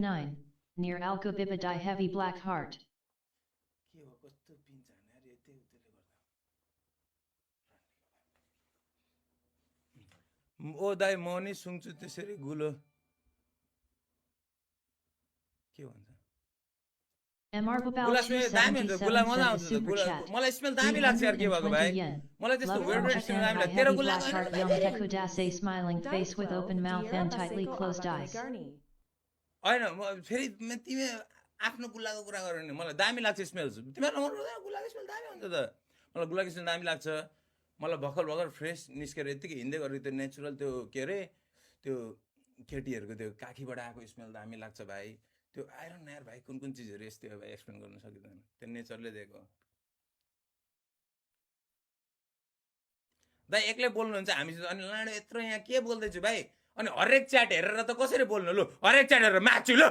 9. Near Alcobiba die heavy black heart. के हो कस्तो पिन्छ भने अरे त्यसले गर्दा ओ दाइ म नि सुन्छु त्यसरी गुलो के भन्छ MR गुला स्मेल दामी हुन्छ गुला मजा आउँछ super गुला chat. मलाई स्मेल दामी लाग्छ यार के भएको भाइ 320 yen. मलाई त्यस्तो Love wet from wet smell Japan दामी high लाग्छ तेरो heavy गुला black heart young Deku Dase smiling face with open mouth and tightly closed eyes. हैन म फेरि तिमी आफ्नो गुलाको कुरा गरौ नि मलाई दामी लाग्छ स्मेल तिमीहरुलाई मन पर्दैन गुलाको स्मेल दामी हुन्छ त मलाई गुलाको स्मेल दामी लाग्छ मलाई भर्खर फ्रेस निस्केर यतिकै हिँड्दै गरेको त्यो नेचुरल त्यो के अरे त्यो केटीहरुको त्यो काखीबाट आएको स्मेल दामी लाग्छ भाइ त्यो आइरन यार भाइ कुन कुन चीजहरु यस्तै हो भाइ एक्सप्लेन गर्न सकिदैन त्यो नेचरले दिएको दाइ एक्लै बोल्नुहुन्छ हामीसित अनि लाडो यत्रो यहाँ के बोल्दै छु भाइ अनि हरेक च्याट हेरेर त कसरी बोल्नु लु हरेक च्याट हेरेर माग्छु लु